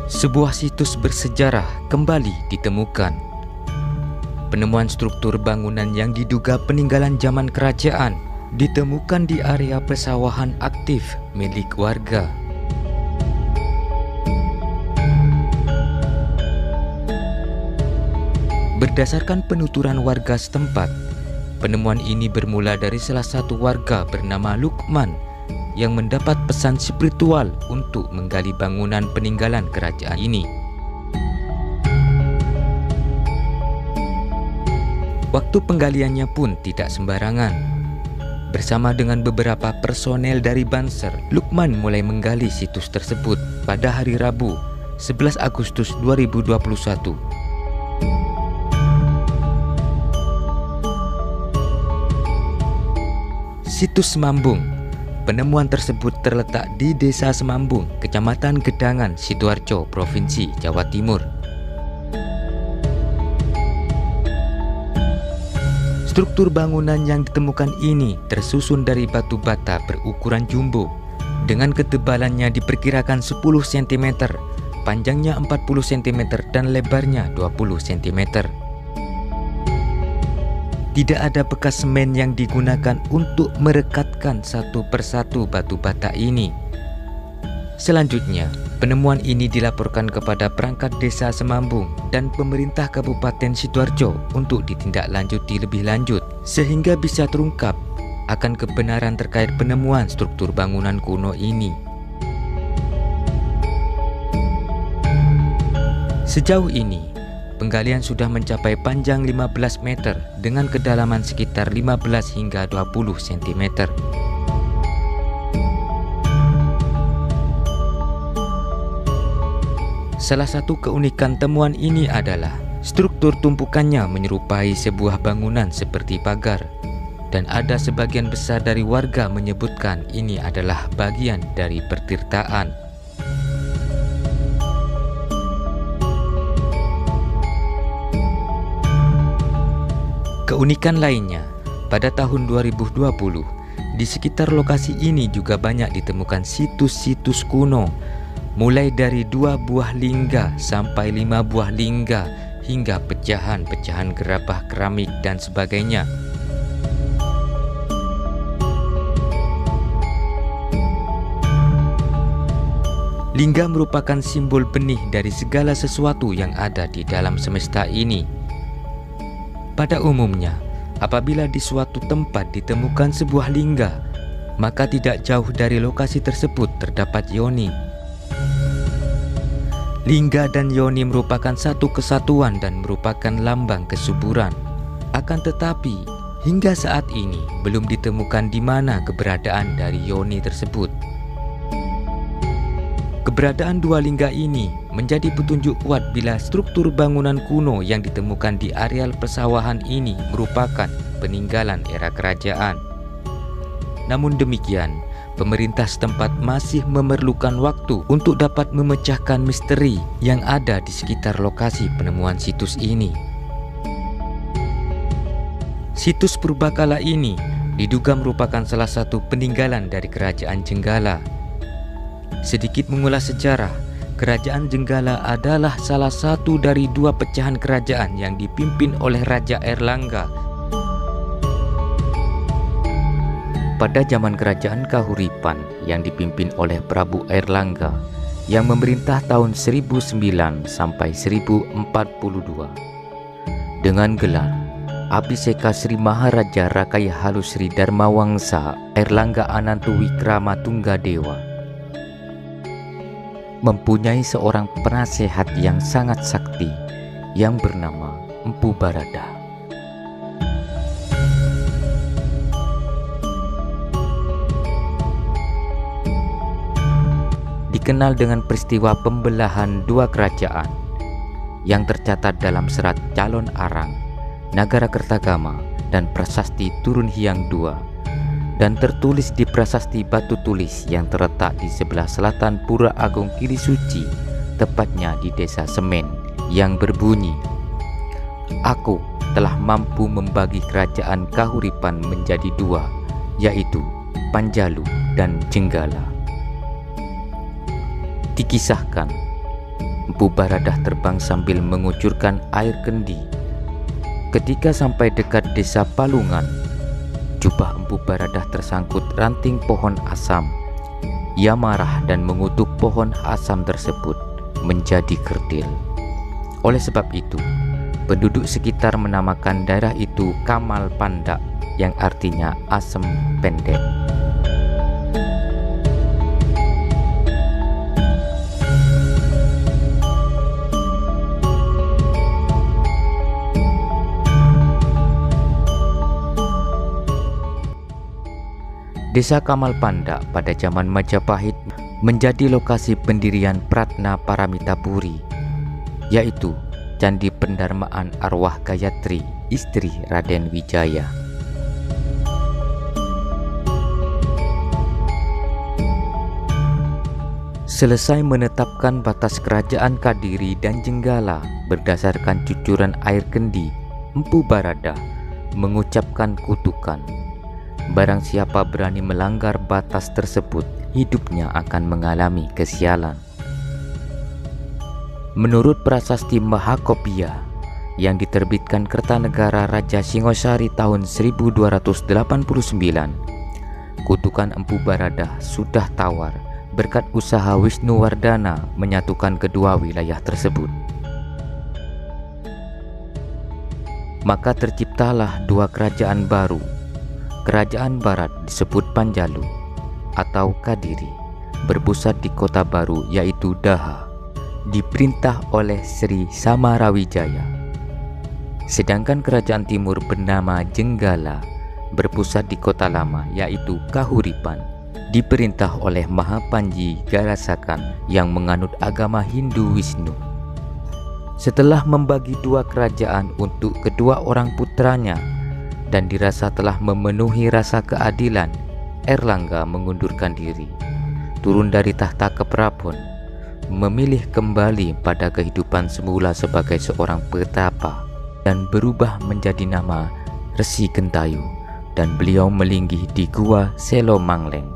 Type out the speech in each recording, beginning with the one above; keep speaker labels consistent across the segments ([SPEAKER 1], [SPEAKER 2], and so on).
[SPEAKER 1] Sebuah situs bersejarah kembali ditemukan. Penemuan struktur bangunan yang diduga peninggalan zaman kerajaan ditemukan di area persawahan aktif milik warga. Berdasarkan penuturan warga setempat, penemuan ini bermula dari salah satu warga bernama Lukman yang mendapat pesan spiritual untuk menggali bangunan peninggalan kerajaan ini. Waktu penggaliannya pun tidak sembarangan. Bersama dengan beberapa personel dari Banser, Lukman mulai menggali situs tersebut pada hari Rabu, 11 Agustus 2021. Situs Semambung. Penemuan tersebut terletak di Desa Semambung, Kecamatan Gedangan, Sidoarjo, Provinsi Jawa Timur. Struktur bangunan yang ditemukan ini tersusun dari batu bata berukuran jumbo dengan ketebalannya diperkirakan 10 cm, panjangnya 40 cm dan lebarnya 20 cm. Tidak ada bekas semen yang digunakan untuk merekatkan satu persatu batu bata ini. Selanjutnya, penemuan ini dilaporkan kepada perangkat desa Semambung dan pemerintah Kabupaten Sidoarjo untuk ditindaklanjuti lebih lanjut sehingga bisa terungkap akan kebenaran terkait penemuan struktur bangunan kuno ini. Sejauh ini, penggalian sudah mencapai panjang 15 meter dengan kedalaman sekitar 15 hingga 20 cm. Salah satu keunikan temuan ini adalah struktur tumpukannya menyerupai sebuah bangunan seperti pagar, dan ada sebagian besar dari warga menyebutkan ini adalah bagian dari pertirtaan. Keunikan lainnya, pada tahun 2020, di sekitar lokasi ini juga banyak ditemukan situs-situs kuno, mulai dari 2 buah lingga sampai 5 buah lingga, hingga pecahan-pecahan gerabah keramik dan sebagainya. Lingga merupakan simbol benih dari segala sesuatu yang ada di dalam semesta ini. Pada umumnya, apabila di suatu tempat ditemukan sebuah lingga, maka tidak jauh dari lokasi tersebut terdapat yoni. Lingga dan yoni merupakan satu kesatuan dan merupakan lambang kesuburan. Akan tetapi, hingga saat ini belum ditemukan di mana keberadaan dari yoni tersebut. Keberadaan dua lingga ini menjadi petunjuk kuat bila struktur bangunan kuno yang ditemukan di areal persawahan ini merupakan peninggalan era kerajaan. Namun demikian, pemerintah setempat masih memerlukan waktu untuk dapat memecahkan misteri yang ada di sekitar lokasi penemuan situs ini. Situs purbakala ini diduga merupakan salah satu peninggalan dari Kerajaan Jenggala. Sedikit mengulas sejarah, Kerajaan Jenggala adalah salah satu dari 2 pecahan kerajaan yang dipimpin oleh Raja Airlangga. Pada zaman Kerajaan Kahuripan yang dipimpin oleh Prabu Airlangga yang memerintah tahun 1009 sampai 1042 dengan gelar Abhiseka Sri Maharaja Rakaya Halu Sri Dharmawangsa Airlangga Anantu Wikrama Tunggadewa, mempunyai seorang penasehat yang sangat sakti yang bernama Empu Barada. Dikenal dengan peristiwa pembelahan 2 kerajaan yang tercatat dalam serat Calon Arang, Nagara Kertagama, dan Prasasti Turun Hyang II, dan tertulis di Prasasti Batu Tulis yang terletak di sebelah selatan Pura Agung Kili Suci, tepatnya di Desa Semen, yang berbunyi, "Aku telah mampu membagi kerajaan Kahuripan menjadi 2, yaitu Panjalu dan Jenggala." Dikisahkan Empu Baradah terbang sambil mengucurkan air kendi. Ketika sampai dekat desa Palungan, jubah Empu Baradah tersangkut ranting pohon asam. Ia marah dan mengutuk pohon asam tersebut menjadi kerdil. Oleh sebab itu, penduduk sekitar menamakan daerah itu Kamal Pandak, yang artinya asem pendek. Desa Kamal Pandak pada zaman Majapahit menjadi lokasi pendirian Pratna Paramita Puri, yaitu Candi Pendarmaan Arwah Gayatri, istri Raden Wijaya. Selesai menetapkan batas kerajaan Kadiri dan Jenggala berdasarkan cucuran air kendi, Empu Baradah mengucapkan kutukan. Barang siapa berani melanggar batas tersebut, hidupnya akan mengalami kesialan. Menurut Prasasti Mahakopia yang diterbitkan Kertanegara Raja Singosari tahun 1289, kutukan Empu Baradah sudah tawar berkat usaha Wisnuwardana menyatukan kedua wilayah tersebut. Maka terciptalah dua kerajaan baru. Kerajaan Barat disebut Panjalu atau Kadiri, berpusat di kota baru yaitu Daha, diperintah oleh Sri Samarawijaya. Sedangkan kerajaan Timur bernama Jenggala, berpusat di kota lama yaitu Kahuripan, diperintah oleh Mahapanji Garasakan yang menganut agama Hindu Wisnu. Setelah membagi dua kerajaan untuk kedua orang putranya dan dirasa telah memenuhi rasa keadilan, Erlangga mengundurkan diri, turun dari tahta keprabon, memilih kembali pada kehidupan semula sebagai seorang petapa dan berubah menjadi nama Resi Gentayu, dan beliau melinggih di Gua Selo Mangleng,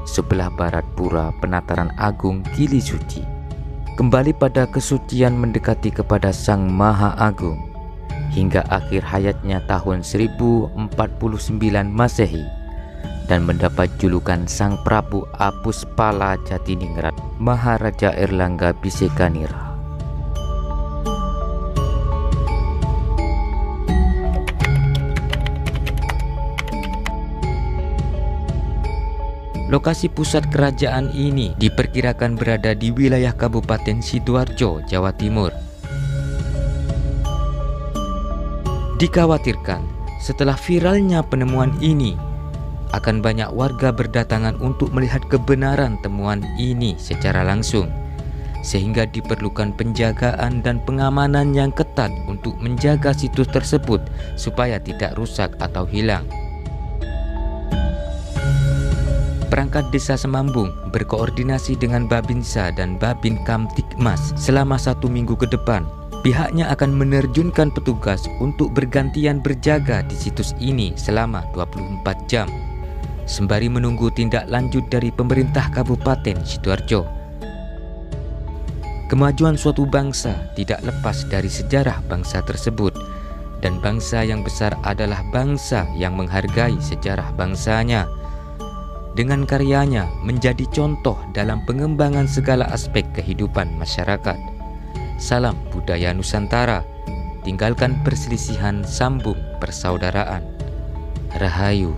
[SPEAKER 1] sebelah barat Pura Penataran Agung Gili Suci, kembali pada kesucian mendekati kepada Sang Maha Agung hingga akhir hayatnya tahun 1049 Masehi, dan mendapat julukan Sang Prabu Apuspala Jatiningrat, Maharaja Erlangga Bisekanira. Lokasi pusat kerajaan ini diperkirakan berada di wilayah Kabupaten Sidoarjo, Jawa Timur. Dikhawatirkan setelah viralnya penemuan ini, akan banyak warga berdatangan untuk melihat kebenaran temuan ini secara langsung, sehingga diperlukan penjagaan dan pengamanan yang ketat untuk menjaga situs tersebut supaya tidak rusak atau hilang. Perangkat Desa Semambung berkoordinasi dengan Babinsa dan Babin Kamtibmas selama 1 minggu ke depan. Pihaknya akan menerjunkan petugas untuk bergantian berjaga di situs ini selama 24 jam, sembari menunggu tindak lanjut dari pemerintah Kabupaten Sidoarjo. Kemajuan suatu bangsa tidak lepas dari sejarah bangsa tersebut, dan bangsa yang besar adalah bangsa yang menghargai sejarah bangsanya. Dengan karyanya menjadi contoh dalam pengembangan segala aspek kehidupan masyarakat. Salam budaya Nusantara, tinggalkan perselisihan, sambung persaudaraan. Rahayu.